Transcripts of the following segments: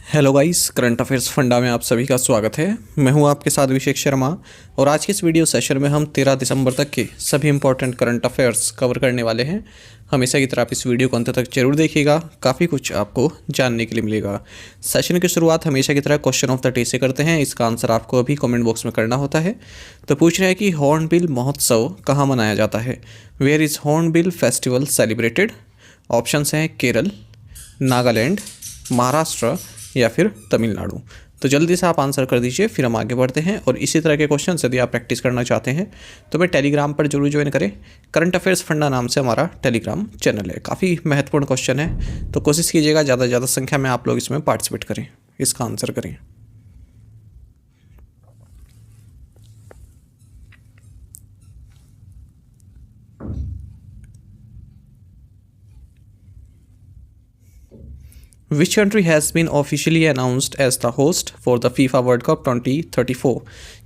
Hello guys, current affairs funda में आप सभी का स्वागत है। मैं हूं आपके साथ अभिषेक शर्मा और आज के इस वीडियो सेशन में हम 13 दिसंबर तक के सभी इंपॉर्टेंट करंट अफेयर्स कवर करने वाले हैं। हमेशा की तरह आप इस वीडियो को अंत तक जरूर देखिएगा, काफ़ी कुछ आपको जानने के लिए मिलेगा। सेशन की शुरुआत हमेशा की तरह क्वेश्चन ऑफ द डे से करते हैं। इसका आंसर आपको अभी कमेंट बॉक्स में करना होता है। तो पूछ रहे हैं कि हॉर्नबिल महोत्सव कहाँ मनाया जाता है। Where is hornbill festival celebrated. Options हैं केरल, नागालैंड, महाराष्ट्र या फिर तमिलनाडु। तो जल्दी से आप आंसर कर दीजिए, फिर हम आगे बढ़ते हैं। और इसी तरह के क्वेश्चन यदि आप प्रैक्टिस करना चाहते हैं तो मैं टेलीग्राम पर जरूर ज्वाइन करें। करंट अफेयर्स फंडा नाम से हमारा टेलीग्राम चैनल है। काफ़ी महत्वपूर्ण क्वेश्चन है, तो कोशिश कीजिएगा ज़्यादा से ज़्यादा संख्या में आप लोग इसमें पार्टिसिपेट करें, इसका आंसर करें। Which country has been officially announced as the host for the FIFA World Cup 2034?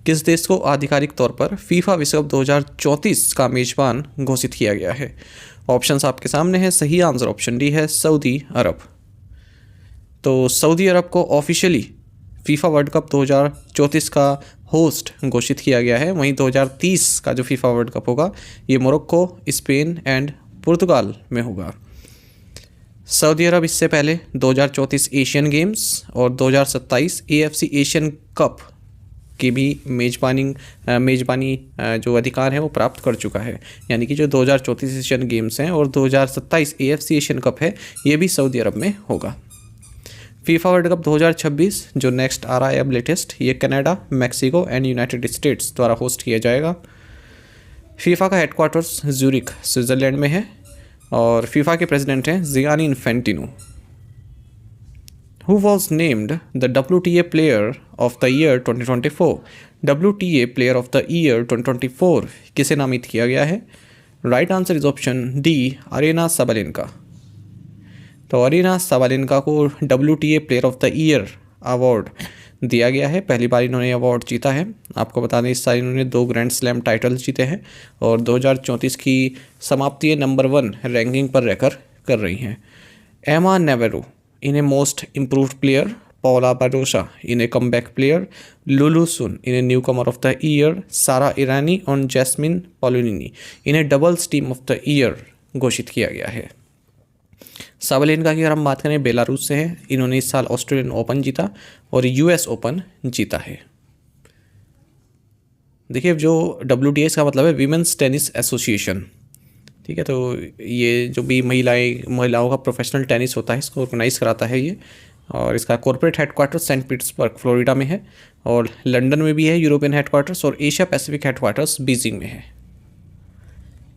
किस देश को आधिकारिक तौर पर फीफा विश्व कप 2034 का मेजबान घोषित किया गया है। ऑप्शंस आपके सामने है। सही आंसर ऑप्शन डी है, सऊदी अरब। तो सऊदी अरब को ऑफिशियली फीफा वर्ल्ड कप 2034 का होस्ट घोषित किया गया है। वहीं 2030 का जो फीफा वर्ल्ड कप होगा ये मोरक्को, स्पेन एंड पुर्तगाल में होगा। सऊदी अरब इससे पहले 2034 एशियन गेम्स और 2027 एएफसी एशियन कप की भी मेजबानी जो अधिकार है वो प्राप्त कर चुका है। यानी कि जो 2034 एशियन गेम्स हैं और 2027 एएफसी एशियन कप है ये भी सऊदी अरब में होगा। फीफा वर्ल्ड कप 2026 जो नेक्स्ट आ रहा है अब लेटेस्ट, ये Canada, Mexico and United states द्वारा होस्ट किया जाएगा। फीफा का हेडक्वार्टर्स ज्यूरिख स्विट्ज़रलैंड में है और फीफा के प्रेसिडेंट हैं Gianni Infantino. Who was named the WTA player of the year 2024? WTA player of the year 2024 किसे नामित किया गया है? Right answer is option D, Aryna Sabalenka. तो अरीना साबालेंका को WTA player of the year award दिया गया है। पहली बार इन्होंने अवार्ड जीता है। आपको बता दें इस साल इन्होंने 2 ग्रैंड स्लैम टाइटल्स जीते हैं और 2034 की समाप्ति ये नंबर 1 रैंकिंग पर रहकर कर रही हैं। एमा नेवेरो इन्हें मोस्ट इम्प्रूव्ड प्लेयर, पौला बारोसा इन्हें कमबैक प्लेयर, लुलू सुन इन्हें new Qamar of the year, सारा ईरानी और जैस्मिन पॉलिनी इन्हें doubles team of the year घोषित किया गया है। साबालेंका की अगर हम बात करें बेलारूस से है। इन्होंने इस साल ऑस्ट्रेलियन ओपन जीता और यूएस ओपन जीता है। देखिए जो WTA का मतलब है वीमेंस टेनिस एसोसिएशन, ठीक है। तो ये जो भी महिलाओं का प्रोफेशनल टेनिस होता है इसको ऑर्गेनाइज कराता है ये। और इसका corporate headquarter Saint Petersburg Florida में है और लंदन में भी है यूरोपियन हेडक्वार्टर्स, और एशिया पैसिफिक हेडक्वार्टर्स बीजिंग में है।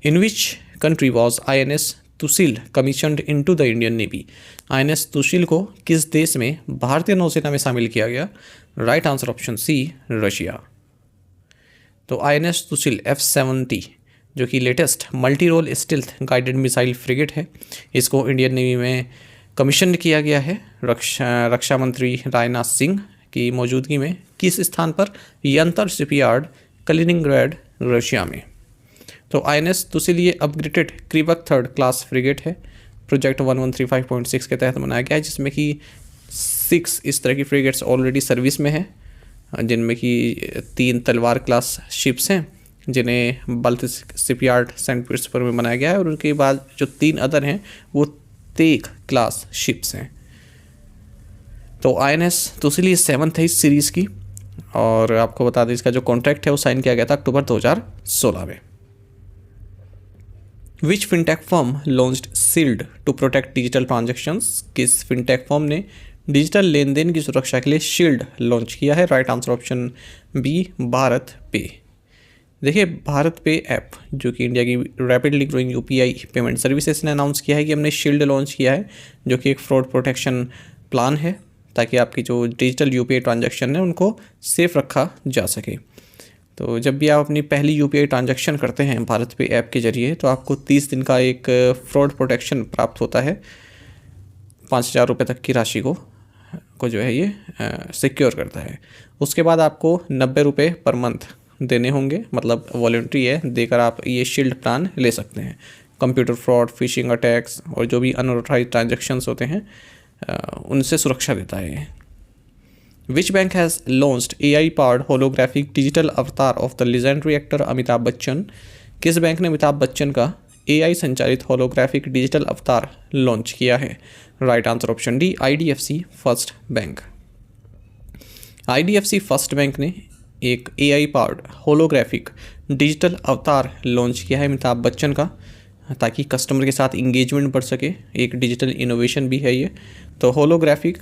In which country was INS Tushil commissioned into the Indian Navy? INS Tushil को किस देश में भारतीय नौसेना में शामिल किया गया? Right answer option C, Russia. तो INS तुसिल F-70 जो कि latest multi role stealth guided missile frigate है, इसको इंडियन नेवी में कमीशन किया गया है रक्षा मंत्री राजनाथ सिंह की मौजूदगी में। किस स्थान पर? यंतर शिपयार्ड, कलिनिंग्रैड, रशिया में। तो INS तुसिल ये अपग्रेडेड क्रीबक 3rd क्लास फ्रिगेट है। प्रोजेक्ट 1135.6 के तहत बनाया गया है, जिसमें कि 6 इस तरह की फ्रिगेट्स ऑलरेडी सर्विस में है, जिनमें कि 3 तलवार क्लास शिप्स हैं जिन्हें बाल्टिक शिपयार्ड सेंट पीटर्सबर्ग में बनाया गया है, और उनके बाद जो 3 अदर हैं वो तेग क्लास शिप्स हैं। तो INS तुसिल ये 7th है इस सीरीज़ की, और आपको बता दें इसका जो कॉन्ट्रैक्ट है वो साइन किया गया था अक्टूबर 2016 में। Which fintech firm launched shield to protect digital transactions? किस फिनटेक फर्म ने डिजिटल लेन देन की सुरक्षा के लिए शील्ड लॉन्च किया है? Right answer option B, BharatPe. देखिए भारत पे ऐप जो कि इंडिया की rapidly growing UPI payment services ने अनाउंस किया है कि हमने शील्ड लॉन्च किया है, जो कि एक फ्रॉड प्रोटेक्शन प्लान है ताकि आपकी जो डिजिटल UPI ट्रांजेक्शन है उनको सेफ रखा जा सके। तो जब भी आप अपनी पहली UPI ट्रांजैक्शन करते हैं भारत पे ऐप के जरिए तो आपको 30 दिन का एक फ्रॉड प्रोटेक्शन प्राप्त होता है। 5,000 रुपये तक की राशि को जो है ये सिक्योर करता है। उसके बाद आपको 90 रुपये पर मंथ देने होंगे, मतलब वॉलंटरी है, देकर आप ये शील्ड प्लान ले सकते हैं। कंप्यूटर फ्रॉड, फिशिंग अटैक्स और जो भी अनऑथराइज्ड ट्रांजैक्शंस होते हैं उनसे सुरक्षा देता है। Which bank has launched AI powered holographic digital avatar of the legendary actor Amitabh Bachchan? किस बैंक ने अमिताभ बच्चन का AI संचालित होलोग्राफिक डिजिटल अवतार लॉन्च किया है? Right answer option D, IDFC first bank. IDFC first bank ने एक AI पावर्ड होलोग्राफिक डिजिटल अवतार लॉन्च किया है अमिताभ बच्चन का, ताकि कस्टमर के साथ इंगेजमेंट बढ़ सके। एक डिजिटल इनोवेशन भी है ये। तो holographic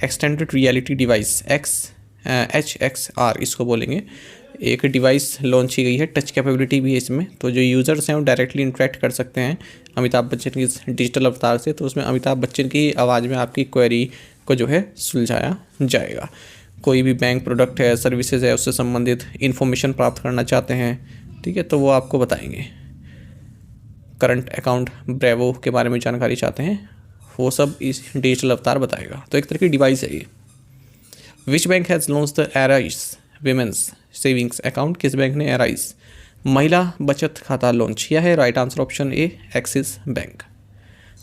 extended reality device HXR इसको बोलेंगे, एक डिवाइस लॉन्च की गई है। टच कैपेबिलिटी भी है इसमें, तो जो यूज़र्स हैं वो डायरेक्टली इंटरेक्ट कर सकते हैं अमिताभ बच्चन की इस डिजिटल अवतार से। तो उसमें अमिताभ बच्चन की आवाज़ में आपकी क्वेरी को जो है सुलझाया जाएगा। कोई भी बैंक प्रोडक्ट है, सर्विसेज है, उससे संबंधित इन्फॉर्मेशन प्राप्त करना चाहते हैं, ठीक है, तो वो आपको बताएंगे। करंट अकाउंट ब्रेवो के बारे में जानकारी चाहते हैं, वो सब इस डिजिटल अवतार बताएगा। तो एक तरह की डिवाइस है ये। विच bank has launch the arise women's savings account? किस बैंक ने एराइज महिला बचत खाता लॉन्च किया है? राइट आंसर ऑप्शन ए, एक्सिस बैंक।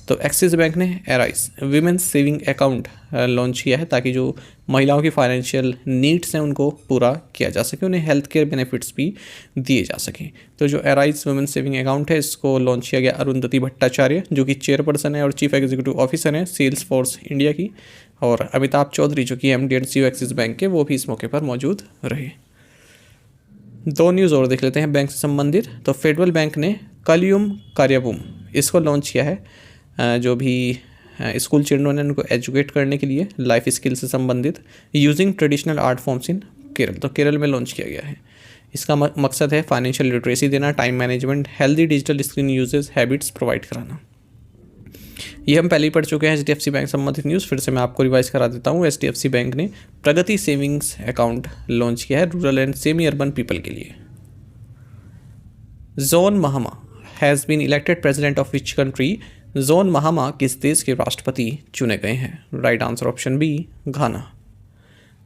तो एक्सिस बैंक ने arise women's saving account launch किया है, ताकि जो महिलाओं की फाइनेंशियल नीड्स हैं उनको पूरा किया जा सके, उन्हें हेल्थ केयर बेनिफिट्स भी दिए जा सकें। तो जो एराइज वुमेन सेविंग अकाउंट है, इसको लॉन्च किया गया अरुंधति भट्टाचार्य, जो कि चेयरपर्सन है और चीफ एग्जीक्यूटिव ऑफिसर हैं सेल्स फोर्स इंडिया की, और अमिताभ चौधरी जो कि MD and CEO axis bank के, वो भी इस मौके पर मौजूद रहे। दो न्यूज़ और देख लेते हैं बैंक से संबंधित। तो फेडरल बैंक ने कलियुम कार्यबूम इसको लॉन्च किया है, जो भी स्कूल चिल्ड्रन है उनको एजुकेट करने के लिए लाइफ स्किल से संबंधित, using traditional art forms in Kerala. तो केरल में लॉन्च किया गया है। इसका मकसद है फाइनेंशियल लिटरेसी देना, time management, healthy digital screen uses habits provide कराना। ये हम पहले ही पढ़ चुके हैं HDFC बैंक संबंधित न्यूज़, फिर से मैं आपको रिवाइज करा देता हूँ। HDFC बैंक ने प्रगति सेविंग्स अकाउंट लॉन्च किया है rural and semi urban people के लिए। John Mahama has been elected president of which country? John Mahama किस देश के राष्ट्रपति चुने गए हैं? Right answer option B, Ghana.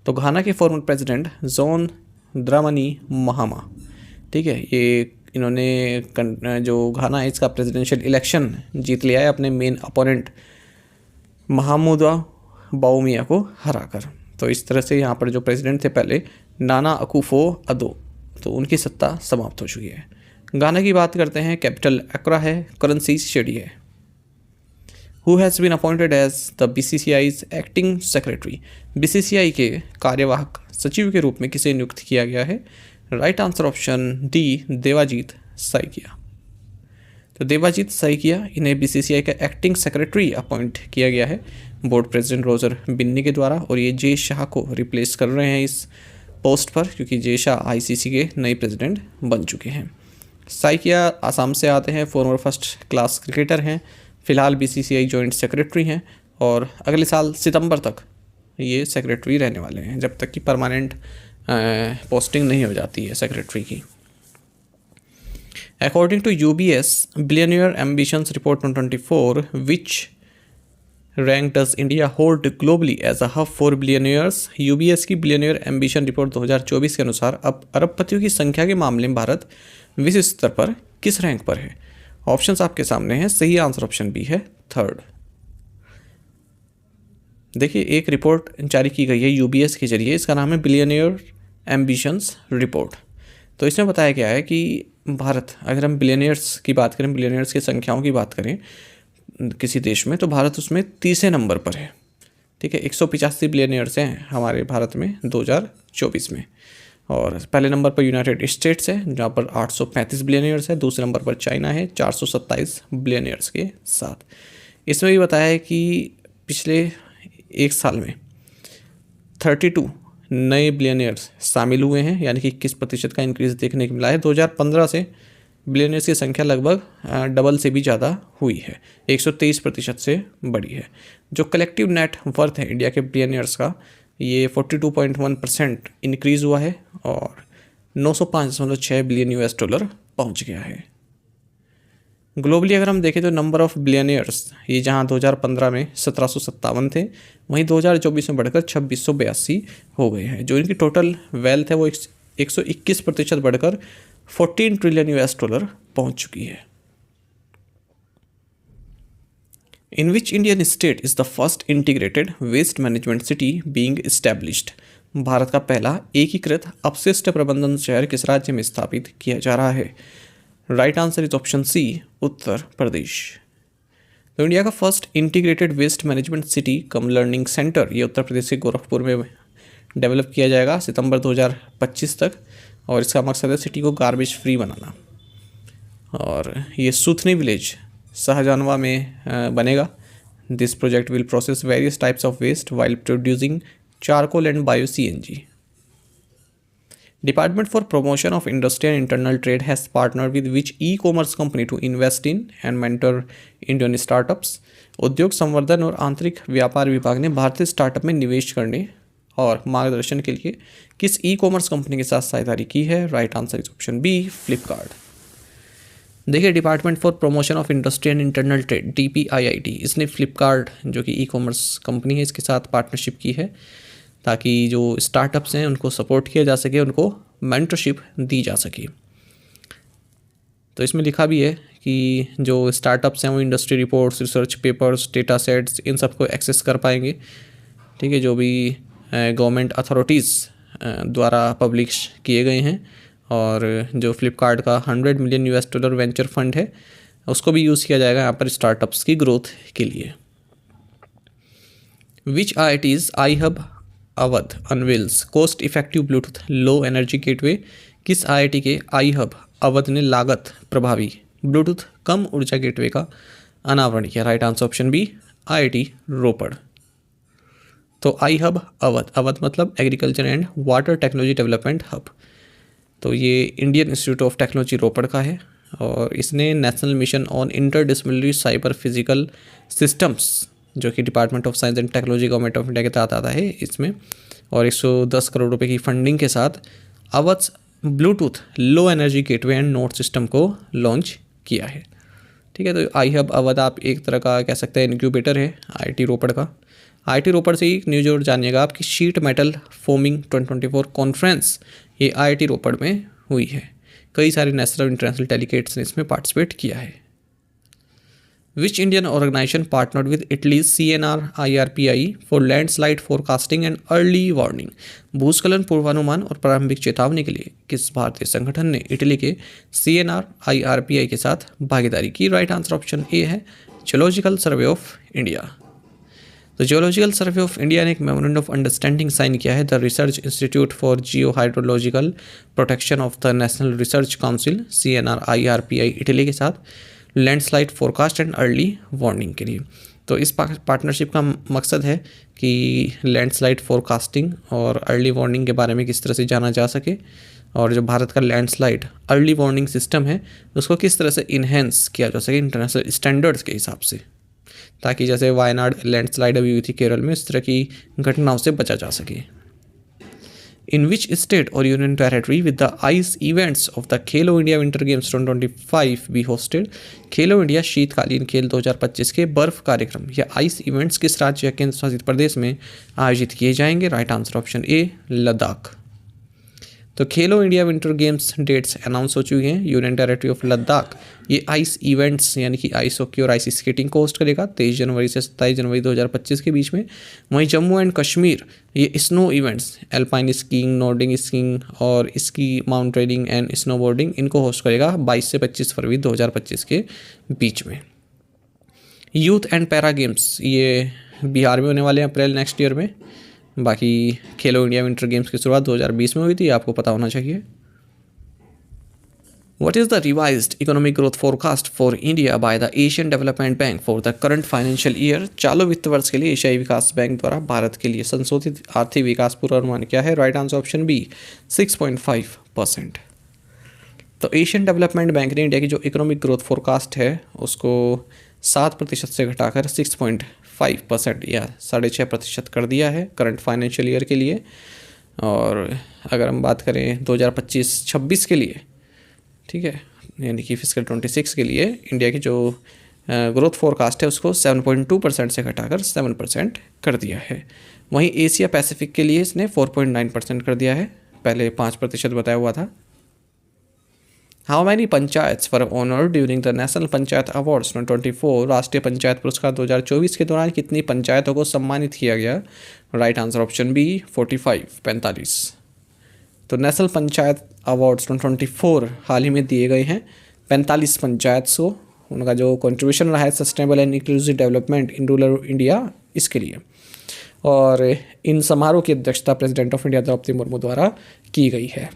तो घाना के former president John Dramani Mahama, ठीक है, ये इन्होंने जो घाना है इसका प्रेसिडेंशियल इलेक्शन जीत लिया है अपने मेन अपोनेंट महामुदा बाउमिया को हराकर। तो इस तरह से यहाँ पर जो प्रेसिडेंट थे पहले, नाना अकुफो अदो, तो उनकी सत्ता समाप्त हो चुकी है। घाना की बात करते हैं, कैपिटल एक्रा है, करेंसी शेडी है। Who has been appointed as the BCCI's acting secretary? BCCI के कार्यवाहक सचिव के रूप में किसे नियुक्त किया गया है? Right answer option D, Devajit Saikia. तो देवाजीत साइकिया, इन्हें BCCI का एक्टिंग सेक्रेटरी अपॉइंट किया गया है बोर्ड प्रेसिडेंट रोजर बिन्नी के द्वारा, और ये जे शाह को रिप्लेस कर रहे हैं इस पोस्ट पर, क्योंकि जे शाह ICC के नए प्रेसिडेंट बन चुके हैं। साइकिया आसाम से आते हैं, फॉर्मर फर्स्ट क्लास क्रिकेटर हैं, फिलहाल BCCI जॉइंट सेक्रेटरी हैं, और अगले साल सितंबर तक ये सेक्रेटरी रहने वाले हैं, जब तक कि परमानेंट पोस्टिंग नहीं हो जाती है सेक्रेटरी की। According to UBS billionaire ambitions report 2024, which rank does India hold globally as a hub for billionaires? UBS की बिलियनियर एम्बिशन रिपोर्ट 2024 के अनुसार अब अरबपतियों की संख्या के मामले में भारत विश्व स्तर पर किस रैंक पर है? ऑप्शंस आपके सामने हैं। सही आंसर ऑप्शन बी है, थर्ड। देखिए, एक रिपोर्ट जारी की गई है UBS के जरिए, इसका नाम है बिलियनियर एम्बिशंस रिपोर्ट। तो इसमें बताया गया है कि भारत, अगर हम बिलियनियर्स की बात करें, बिलियनियर्स की संख्याओं की बात करें किसी देश में, तो भारत उसमें तीसरे नंबर पर है, ठीक है। 185 बिलियनियर्स हैं हमारे भारत में 2024 में, और पहले नंबर पर यूनाइटेड स्टेट्स है जहाँ पर 835 बिलियनियर्स है, दूसरे नंबर पर चाइना है 427 बिलियनियर्स के साथ। इसमें भी बताया है कि पिछले एक साल में 32 नए बिलियनियर्स शामिल हुए हैं, यानी कि 21% का इंक्रीज़ देखने को मिला है। 2015 से बिलियनियर्स की संख्या लगभग डबल से भी ज़्यादा हुई है, 123% से बढ़ी है। जो कलेक्टिव नेट वर्थ है इंडिया के बिलियनियर्स का, ये 42.1% इंक्रीज़ हुआ है और 905.6 बिलियन $, पहुंच गया है। ग्लोबली अगर हम देखें तो नंबर ऑफ़ बिलियनियर्स, ये जहां 2015 में 1757 थे, वहीं 2024 में बढ़कर 2682 हो गए हैं। जो इनकी टोटल वेल्थ है वो 121% बढ़कर 14 ट्रिलियन $, पहुंच चुकी है। In which Indian state is the first integrated waste management city being established? Bharat का पहला एकीकृत अपशिष्ट प्रबंधन शहर किस राज्य में स्थापित किया जा रहा है? Right answer is option C, Uttar Pradesh. तो इंडिया का first integrated waste management city cum learning centre, ये उत्तर प्रदेश के गोरखपुर में डेवलप किया जाएगा सितंबर 2025 तक, और इसका मकसद है सिटी को गार्बेज फ्री बनाना। और ये सुथनी विलेज शाहजहानवा में बनेगा। This project will process various types of waste while producing charcoal and bio CNG। Department for Promotion of Industry and Internal Trade has partnered with which e-commerce company to invest in and mentor Indian startups? उद्योग संवर्धन और आंतरिक व्यापार विभाग ने भारतीय startup में निवेश करने और मार्गदर्शन के लिए किस ई-कॉमर्स कंपनी के साथ साझेदारी की है? Right answer is option B, Flipkart. देखिए, department for promotion of industry and internal trade DPIIT, इसने फ्लिपकार्ट जो कि ई-कॉमर्स कंपनी है इसके साथ पार्टनरशिप की है ताकि जो स्टार्टअप्स हैं उनको सपोर्ट किया जा सके, उनको मेंटरशिप दी जा सके। तो इसमें लिखा भी है कि जो स्टार्टअप्स हैं वो industry reports, research papers, data sets, इन सबको एक्सेस कर पाएंगे। ठीक है, जो भी गवर्नमेंट अथॉरिटीज़ द्वारा पब्लिश किए गए हैं, और जो फ्लिपकार्ट का $100 मिलियन वेंचर फंड है उसको भी यूज़ किया जाएगा यहाँ पर स्टार्टअप्स की ग्रोथ के लिए। Which IIT's iHub Awadh unveils cost effective bluetooth low energy gateway? किस IIT के iHub अवध ने लागत प्रभावी ब्लूटूथ कम ऊर्जा गेटवे का अनावरण किया? Right answer option B, IIT Ropar. तो iHub अवध, अवध मतलब agriculture and water technology development hub. तो ये Indian institute of technology Ropar का है, और इसने national mission on interdisciplinary cyber physical systems जो कि department of science and technology government of India के तहत आता है इसमें, और 110 करोड़ रुपए की फंडिंग के साथ Awadh Bluetooth low energy gateway and node system को लॉन्च किया है। ठीक है, तो iHub अवध आप एक तरह का कह सकते हैं इनक्यूबेटर है IIT रोपड़ का। IIT रोपड़ से ही न्यूज और जानिएगा आपकी शीट मेटल फोमिंग 2024 कॉन्फ्रेंस ये IIT रोपड़ में हुई है। कई सारे नेशनल और इंटरनेशनल डेलीगेट्स ने इसमें पार्टिसिपेट किया है। Which Indian organization partnered with Italy's CNR IRPI for landslide forecasting and early warning? भूस्खलन पूर्वानुमान और प्रारंभिक चेतावनी के लिए किस भारतीय संगठन ने इटली के CNR IRPI के साथ भागीदारी की? राइट आंसर ऑप्शन ए है, जियोलॉजिकल सर्वे ऑफ इंडिया। तो जियोलॉजिकल सर्वे ऑफ इंडिया ने एक मेमोरेंडम ऑफ अंडरस्टैंडिंग साइन किया है the research institute for Jio hydrological protection of the national research council CNR IRPI Italy के साथ landslide forecast and early warning के लिए। तो इस पार्टनरशिप का मकसद है कि लैंडस्लाइड फोरकास्टिंग और अर्ली वार्निंग के बारे में किस तरह से जाना जा सके, और जो भारत का लैंडस्लाइड अर्ली वार्निंग सिस्टम है उसको किस तरह से इन्हेंस किया जा सके इंटरनेशनल स्टैंडर्ड्स के हिसाब से, ताकि जैसे वायनाड लैंडस्लाइड अभी हुई थी केरल में, इस तरह की घटनाओं से बचा जा सके। In which state or union territory with the ice events of the Khelo India winter games 2025 be hosted? Khelo India शीतकालीन खेल 2025 के बर्फ कार्यक्रम या आइस इवेंट्स किस राज्य या केंद्र शासित प्रदेश में आयोजित किए जाएंगे? Right answer option A, Ladakh. तो Khelo India winter games dates announce हो चुकी हैं। यूनियन टेरिटरी ऑफ लद्दाख ये आइस इवेंट्स यानी कि आइस हॉकी और आइस स्केटिंग को होस्ट करेगा 23 जनवरी से 27 जनवरी 2025 के बीच में। वहीं जम्मू एंड कश्मीर ये snow events alpine skiing, Nordic skiing और स्की माउंटेनियरिंग एंड स्नोबोर्डिंग इनको होस्ट करेगा 22 से 25 फरवरी 2025 के बीच में। यूथ एंड पैरा गेम्स ये बिहार में होने वाले हैं अप्रैल नेक्स्ट ईयर में। बाकी खेलो इंडिया विंटर गेम्स की शुरुआत 2020 में हुई थी, आपको पता होना चाहिए। What is the revised economic growth forecast for India by the Asian Development Bank for the current financial year? चालू वित्त वर्ष के लिए एशियाई विकास बैंक द्वारा भारत के लिए संशोधित आर्थिक विकास पूर्वानुमान क्या है? Right answer option B, 6.5%। तो एशियन डेवलपमेंट बैंक ने इंडिया की जो इकोनॉमिक ग्रोथ फोरकास्ट है उसको 7% से घटाकर 6.5% या 6.5% कर दिया है करंट फाइनेंशियल ईयर के लिए। और अगर हम बात करें 2025-26 के लिए, ठीक है, यानी कि फिस्कल 26 के लिए इंडिया की जो ग्रोथ फोरकास्ट है उसको 7.2% से घटाकर 7% कर दिया है। वहीं एशिया पैसिफिक के लिए इसने 4.9% कर दिया है, पहले 5% बताया हुआ था। How many panchayat were honoured during the national panchayat awards 2024? राष्ट्रीय पंचायत पुरस्कार 2024 के दौरान कितनी पंचायतों को सम्मानित किया गया? Right answer option B 45। तो नेशनल पंचायत अवार्ड्स 2024 हाल ही में दिए गए हैं 45 पंचायत को, उनका जो कंट्रीब्यूशन रहा है sustainable and inclusive development in rural India इसके लिए। और इन समारोह की अध्यक्षता president of India Draupadi Murmu द्वारा की गई है।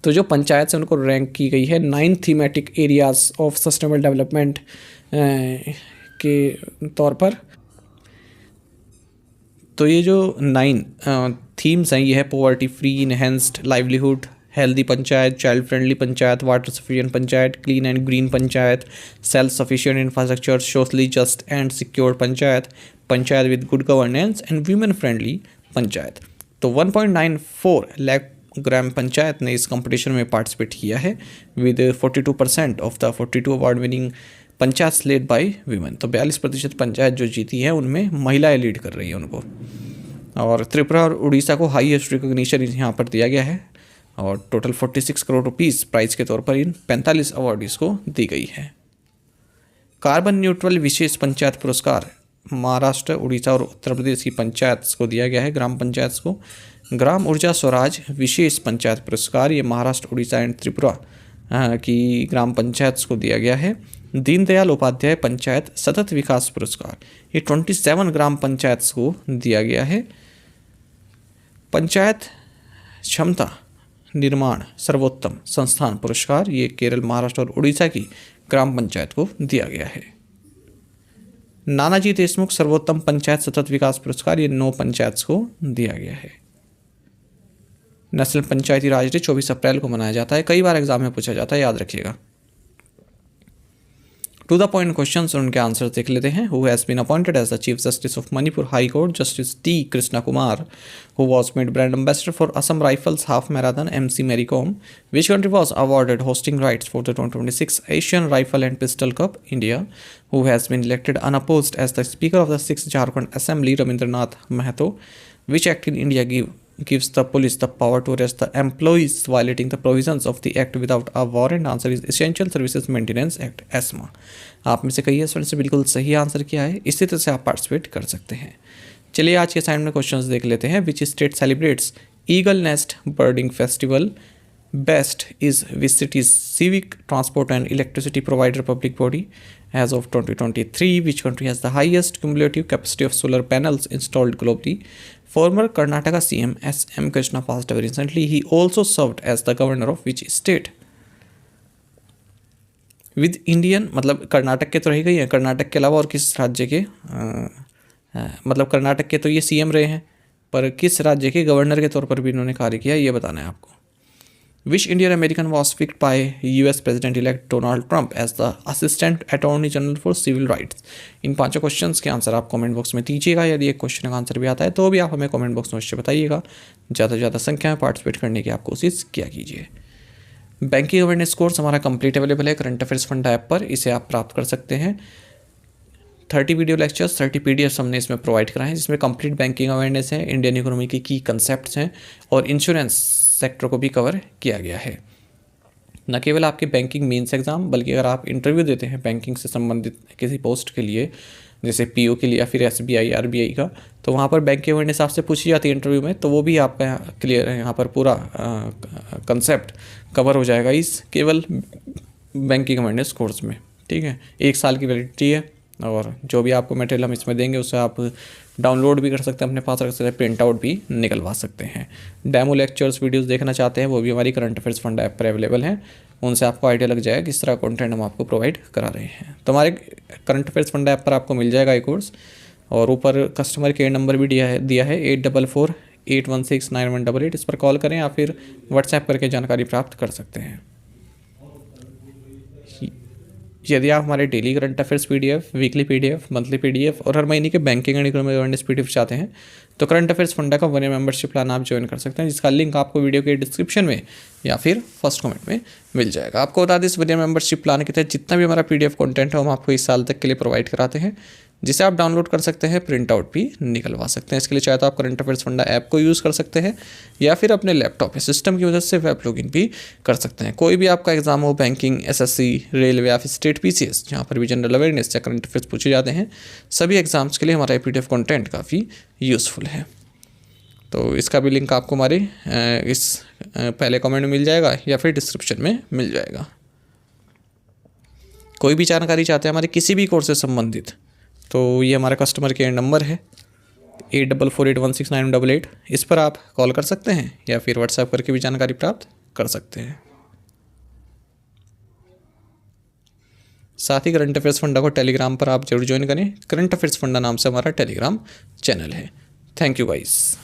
तो जो पंचायत से उनको रैंक की गई है 9 thematic areas of sustainable development के तौर पर। तो ये जो 9 थीम्स हैं ये है poverty free, enhanced livelihood, healthy panchayat, child friendly panchayat, water sufficient panchayat, clean and green panchayat, self sufficient infrastructure, socially just and secure panchayat, panchayat with good governance and women friendly panchayat. तो 1.94 लाख ग्राम पंचायत ने इस कंपटीशन में पार्टिसिपेट किया है with 42% of the 42 award winning panchayat led by women. तो 42% पंचायत जो जीती है उनमें महिलाएं लीड कर रही हैं उनको। और त्रिपुरा और उड़ीसा को हाईएस्ट रिकॉग्निशन यहाँ पर दिया गया है और टोटल 46 करोड़ रुपीस प्राइज के तौर पर इन 45 अवार्डीज़ को दी गई है। कार्बन न्यूट्रल विशेष पंचायत पुरस्कार महाराष्ट्र, उड़ीसा और उत्तर प्रदेश की पंचायत को दिया गया है, ग्राम पंचायत को। ग्राम ऊर्जा स्वराज विशेष पंचायत पुरस्कार ये महाराष्ट्र, उड़ीसा एंड त्रिपुरा की ग्राम पंचायत को दिया गया है। दीनदयाल उपाध्याय पंचायत सतत विकास पुरस्कार ये 27 ग्राम पंचायत को दिया गया है। पंचायत क्षमता निर्माण सर्वोत्तम संस्थान पुरस्कार ये केरल, महाराष्ट्र और उड़ीसा की ग्राम पंचायत को दिया गया है। नानाजी देशमुख सर्वोत्तम पंचायत सतत विकास पुरस्कार ये 9 पंचायत को दिया गया है। नेशनल पंचायती राज डे 24 अप्रैल को मनाया जाता है, कई बार एग्जाम में पूछा जाता है, याद रखिएगा। टू द पॉइंट क्वेश्चंस और उनके आंसर देख लेते हैं। Who has been appointed as the chief justice of Manipur high court? Justice T Krishna Kumar. Who was made brand ambassador for Assam rifles half marathon? MC Mary Kom. Which country was awarded hosting rights for the 2026 Asian rifle and pistol cup? India. Who has been elected unopposed as the Speaker of the 6th Jharkhand Assembly? Ramindranath Mahato. Which act in India gives the police the power to arrest the employees violating the provisions of the act without a warrant? Answer is Essential Services Maintenance Act, ESMA. आप में से कई students से बिल्कुल सही answer किया है, इसी तरह से आप पार्टिसिपेट कर सकते हैं। चलिए आज के असाइनमेंट में क्वेश्चंस देख लेते हैं। Which state celebrates eagle nest birding festival best? Is which cities civic transport and electricity provider public body as of 2023? Which country has the highest cumulative capacity of solar panels installed globally? Former Karnataka CM S.M. Krishna passed away recently. He also served as the governor of which state? With Indian मतलब कर्नाटक के तो रह गई हैं, कर्नाटक के अलावा और किस राज्य के मतलब कर्नाटक के तो ये CM रहे हैं, पर किस राज्य के गवर्नर के तौर पर भी इन्होंने कार्य किया ये बताना है आपको। Which Indian American was picked by US President-elect Donald Trump as the Assistant Attorney General for Civil Rights? In 5 questions के आंसर आप कमेंट बॉक्स में दीजिएगा। यदि एक क्वेश्चन का आंसर भी आता है तो भी आप हमें कमेंट बॉक्स में अवश्य बताइएगा। ज़्यादा से ज़्यादा संख्या में पार्टिसिपेट करने की आप कोशिश किया कीजिए। बैंकिंग अवेयरनेस कोर्स हमारा कंप्लीट अवेलेबल है करंट अफेयर्स फंड ऐप पर, इसे आप प्राप्त कर सकते हैं। 30 वीडियो लेक्चर्स, 30 PDFs हमने इसमें प्रोवाइड कराए हैं, जिसमें कंप्लीट बैंकिंग अवेयरनेस है, इंडियन इकोनॉमी की कंसेप्ट्स हैं और इंश्योरेंस सेक्टर को भी कवर किया गया है। न केवल आपके बैंकिंग मेंस एग्जाम बल्कि अगर आप इंटरव्यू देते हैं बैंकिंग से संबंधित किसी पोस्ट के लिए, जैसे PO के लिए या फिर SBI RBI का, तो वहाँ पर बैंकिंग अवेयरनेस आपसे पूछी जाती है इंटरव्यू में, तो वो भी आपका क्लियर है, यहाँ पर पूरा कंसेप्ट कवर हो जाएगा इस केवल बैंकिंग अवेयरनेस कोर्स में। ठीक है, 1 साल की वैलिडिटी है और जो भी आपको मटेरियल हम इसमें देंगे उसे आप डाउनलोड भी कर सकते हैं, अपने पास रख सकते हैं, प्रिंट आउट भी निकलवा सकते हैं। डेमो लेक्चर्स वीडियोस देखना चाहते हैं वो भी हमारी करंट अफेयर्स फंड ऐप पर अवेलेबल हैं, उनसे आपको आइडिया लग जाएगा किस तरह कंटेंट हम आपको प्रोवाइड करा रहे हैं। तो हमारे करंट अफेयर्स फंड ऐप पर आपको मिल जाएगा ये कोर्स, और ऊपर कस्टमर केयर नंबर भी दिया है 8448169188, इस पर कॉल करें या फिर व्हाट्सएप करके जानकारी प्राप्त कर सकते हैं। यदि आप हमारे daily current affairs PDF, weekly PDF, monthly PDF और हर महीने के banking and economic awareness PDF चाहते हैं तो करंट अफेयर्स फंडा का 1 ईयर मेंबरशिप प्लान आप ज्वाइन कर सकते हैं, जिसका लिंक आपको वीडियो के डिस्क्रिप्शन में या फिर फर्स्ट कमेंट में मिल जाएगा। आपको बता दें इस 1 ईयर मेंबरशिप प्लान के तहत जितना भी हमारा PDF कंटेंट है हम आपको इस साल तक के लिए प्रोवाइड कराते हैं, जिसे आप डाउनलोड कर सकते हैं, प्रिंट आउट भी निकलवा सकते हैं। इसके लिए चाहे तो आप करंट अफेयर्स फंडा ऐप को यूज़ कर सकते हैं या फिर अपने लैपटॉप या सिस्टम की मदद से वेब लॉगिन भी कर सकते हैं। कोई भी आपका एग्जाम हो, बैंकिंग, SSC, रेलवे या फिर स्टेट PCS, जहाँ पर भी जनरल अवेयरनेस या करंट अफेयर्स पूछे जाते हैं, सभी एग्जाम्स के लिए हमारा PDF कंटेंट काफ़ी यूज़फुल है। तो इसका भी लिंक आपको हमारे इस पहले कमेंट में मिल जाएगा या फिर डिस्क्रिप्शन में मिल जाएगा। कोई भी जानकारी चाहते हैं हमारे किसी भी कोर्स से संबंधित, तो ये हमारा कस्टमर केयर नंबर है 8448169188। इस पर आप कॉल कर सकते हैं या फिर व्हाट्सएप करके भी जानकारी प्राप्त कर सकते हैं। साथ ही करंट अफेयर्स फंडा को टेलीग्राम पर आप जरूर ज्वाइन करें। करंट अफेयर्स फंडा नाम से हमारा टेलीग्राम चैनल है। Thank you guys.